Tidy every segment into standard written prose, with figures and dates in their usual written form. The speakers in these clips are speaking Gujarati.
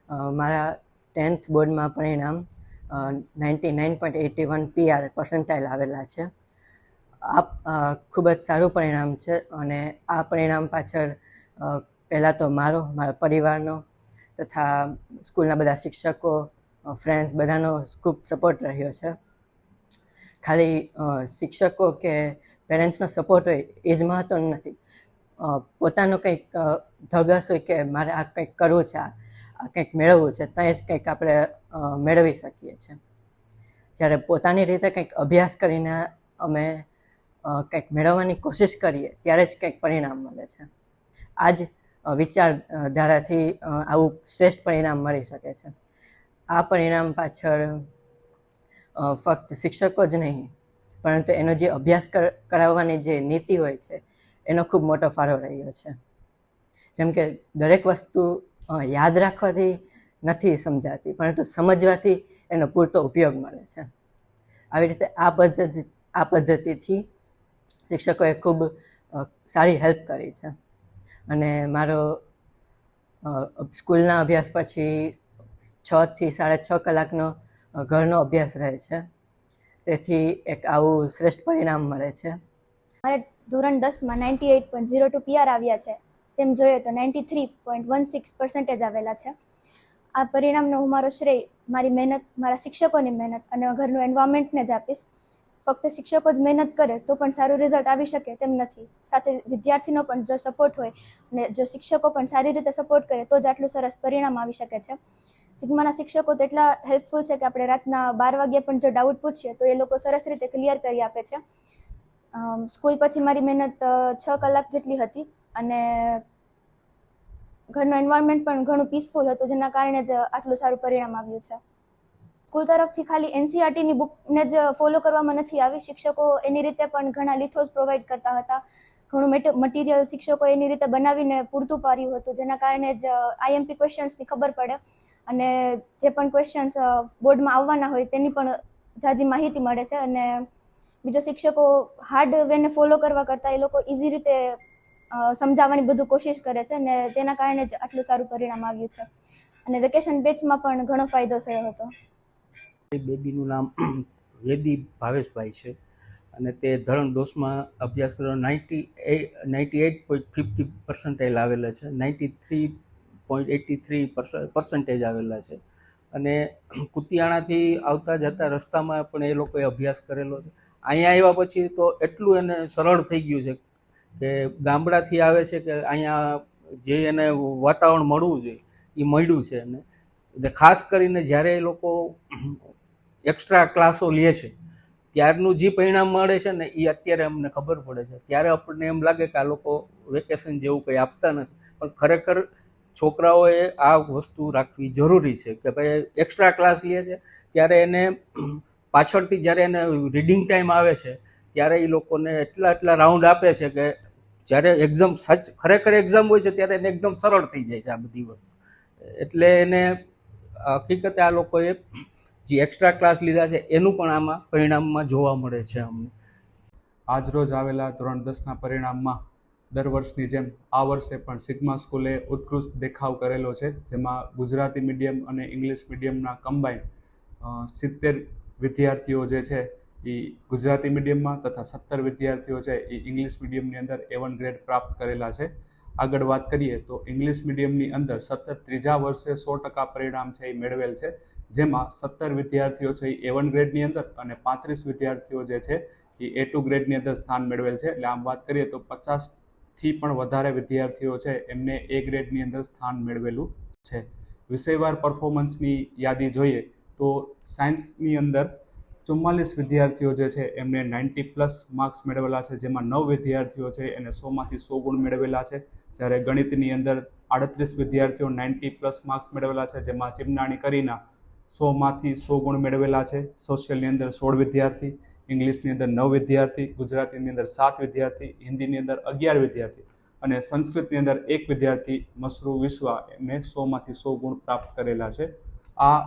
મારા 10th બોર્ડમાં પરિણામ 99.81 PR પર્સન્ટાઇલ આવેલા છે. આ ખૂબ જ સારું પરિણામ છે અને આ પરિણામ પાછળ પહેલાં તો મારા પરિવારનો તથા સ્કૂલના બધા શિક્ષકો, ફ્રેન્ડ્સ બધાનો ખૂબ સપોર્ટ રહ્યો છે. ખાલી શિક્ષકો કે પેરેન્ટ્સનો સપોર્ટ હોય એ જ મહત્ત્વનું નથી. પોતાનો કંઈક ધગસ હોય કે મારે આ કંઈક કરવું છે, આ કંઈક મેળવવું છે, ત્યાં જ કંઈક આપણે મેળવી શકીએ છીએ. જ્યારે પોતાની રીતે કંઈક અભ્યાસ કરીને અમે કંઈક મેળવવાની કોશિશ કરીએ ત્યારે જ કંઈક પરિણામ મળે છે. આ જ વિચારધારાથી આવું શ્રેષ્ઠ પરિણામ મળી શકે છે. આ પરિણામ પાછળ ફક્ત શિક્ષકો જ નહીં, પરંતુ એનો જે અભ્યાસ કરાવવાની જે નીતિ હોય છે એનો ખૂબ મોટો ફાળો રહ્યો છે. જેમ કે દરેક વસ્તુ યાદ રાખવાથી નથી સમજાતી, પરંતુ સમજવાથી એનો પૂરતો ઉપયોગ મળે છે. આવી રીતે આ પદ્ધતિથી શિક્ષકોએ ખૂબ સારી હેલ્પ કરી છે. અને મારો સ્કૂલના અભ્યાસ પછી 6 થી 6.5 કલાકનો ઘરનો અભ્યાસ રહે છે. તેથી એક આવું શ્રેષ્ઠ પરિણામ મળે છે. મારે ધોરણ 10માં 98.02 PR આવ્યા છે. તેમ જોઈએ તો 93.16% આવેલા છે. આ પરિણામનો હું મારો શ્રેય મારી મહેનત, મારા શિક્ષકોની મહેનત અને ઘરનું એન્વાયરમેન્ટને જ આપીશ. ફક્ત શિક્ષકો જ મહેનત કરે તો પણ સારું રિઝલ્ટ આવી શકે તેમ નથી. સાથે વિદ્યાર્થીનો પણ જો સપોર્ટ હોય અને જો શિક્ષકો પણ સારી રીતે સપોર્ટ કરે તો જ આટલું સરસ પરિણામ આવી શકે છે. સિગ્માના શિક્ષકો તો એટલા હેલ્પફુલ છે કે આપણે રાતના 12 વાગ્યે પણ જો ડાઉટ પૂછીએ તો એ લોકો સરસ રીતે ક્લિયર કરી આપે છે. સ્કૂલ પછી મારી મહેનત 6 કલાક જેટલી હતી અને ઘરનું એન્વાયરમેન્ટ પણ ઘણું પીસફુલ હતું, જેના કારણે જ આટલું સારું પરિણામ આવ્યું છે. સ્કૂલ તરફથી ખાલી NCERTની બુકને જ ફોલો કરવામાં નથી આવી. શિક્ષકો એની રીતે પણ ઘણા લિથોસ પ્રોવાઈડ કરતા હતા. ઘણું મટીરિયલ શિક્ષકો એની રીતે બનાવીને પૂરતું પાડ્યું હતું, જેના કારણે જ IMP ક્વેશ્ચન્સની ખબર પડે અને જે પણ ક્વેશ્ચન્સ બોર્ડમાં આવવાના હોય તેની પણ ઝાઝી માહિતી મળે છે. અને બીજો શિક્ષકો હાર્ડ વેને ફોલો કરવા કરતાં એ લોકો ઇઝી રીતે સમજાવવાની બધું કોશિશ કરે છે અને તેના કારણે જ આટલું સારું પરિણામ આવ્યું છે. અને વેકેશન બેચમાં પણ ઘણો ફાયદો થયો હતો. બેબીનું નામ વેદી ભાવેશભાઈ છે અને તે ધોરણ 10માં અભ્યાસ કરવા 98.50% આવેલા છે. 93.83% આવેલા છે. અને કુતિયાણાથી આવતા જતા રસ્તામાં પણ એ લોકોએ અભ્યાસ કરેલો છે. અહીંયા આવ્યા પછી તો એટલું એને સરળ થઈ ગયું છે કે ગામડાથી આવે છે કે અહીંયા જે એને વાતાવરણ મળવું જોઈએ એ મળ્યું છે. અને ખાસ કરીને જ્યારે એ લોકો એક્સ્ટ્રા ક્લાસો લે છે ત્યારનું જે પરિણામ મળે છે ને એ અત્યારે અમને ખબર પડે છે. ત્યારે આપણને એમ લાગે કે આ લોકો વેકેશન જેવું કંઈ આપતા નથી, પણ ખરેખર છોકરાઓએ આ વસ્તુ રાખવી જરૂરી છે કે ભાઈ એક્સ્ટ્રા ક્લાસ લે છે ત્યારે એને પાછળથી જ્યારે એને રીડિંગ ટાઈમ આવે છે ત્યારે એ લોકોને એટલા રાઉન્ડ આપે છે કે જ્યારે એક્ઝામ ખરેખર એક્ઝામ હોય છે ત્યારે એને એકદમ સરળ થઈ જાય છે આ બધી વસ્તુ. એટલે એને હકીકતે આ લોકોએ જે એક્સ્ટ્રા ક્લાસ લીધા છે એનું પણ આમાં પરિણામમાં જોવા મળે છે અમને. આજરોજ આવેલા ધોરણ 10ના પરિણામમાં દર વર્ષની જેમ આ વર્ષે પણ સિગ્મા સ્કૂલે ઉત્કૃષ્ટ દેખાવ કરેલો છે, જેમાં ગુજરાતી મીડિયમ અને ઇંગ્લિશ મીડિયમના કમ્બાઈન 70 વિદ્યાર્થીઓ જે છે એ ગુજરાતી મીડિયમમાં તથા 17 વિદ્યાર્થીઓ છે એ ઇંગ્લિશ મીડિયમની અંદર A1 ગ્રેડ પ્રાપ્ત કરેલા છે. આગળ વાત કરીએ તો ઇંગ્લિશ મીડિયમની અંદર સતત 3જા વર્ષે 100% પરિણામ છે એ મેળવેલ છે, જેમાં 17 વિદ્યાર્થીઓ છે એ A1 ગ્રેડની અંદર અને 35 વિદ્યાર્થીઓ જે છે એ A2 ગ્રેડની અંદર સ્થાન મેળવેલ છે. એટલે આમ વાત કરીએ તો 50થી પણ વધારે વિદ્યાર્થીઓ છે એમને A ગ્રેડની અંદર સ્થાન મેળવેલું છે. વિષયવાર પરફોર્મન્સની યાદી જોઈએ તો સાયન્સની અંદર 44 વિદ્યાર્થીઓ જે છે એમને 90+ માર્ક્સ મેળવેલા છે, જેમાં 9 વિદ્યાર્થીઓ છે એને 100માંથી 100 ગુણ મેળવેલા છે. જ્યારે ગણિતની અંદર 38 વિદ્યાર્થીઓ 90+ માર્ક્સ મેળવેલા છે, જેમાં ચિમનાણી કરીના 100માંથી 100 ગુણ મેળવેલા છે. સોશિયલની અંદર 16 વિદ્યાર્થી, ઇંગ્લિશની અંદર 9 વિદ્યાર્થી, ગુજરાતીની અંદર 7 વિદ્યાર્થી, હિન્દીની અંદર 11 વિદ્યાર્થી અને સંસ્કૃતની અંદર 1 વિદ્યાર્થી મસરૂ વિશ્વા એમને 100માંથી 100 ગુણ પ્રાપ્ત કરેલા છે. આ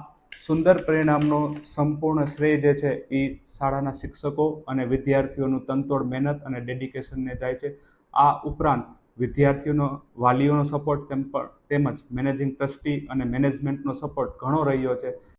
સુંદર પરિણામનો સંપૂર્ણ શ્રેય જે છે એ શાળાના શિક્ષકો અને વિદ્યાર્થીઓનું તનતોડ મહેનત અને ડેડિકેશનને જાય છે. આ ઉપરાંત વિદ્યાર્થીઓનો વાલીઓનો સપોર્ટ તેમજ મેનેજિંગ ટ્રસ્ટી અને મેનેજમેન્ટનો સપોર્ટ ઘણો રહ્યો છે,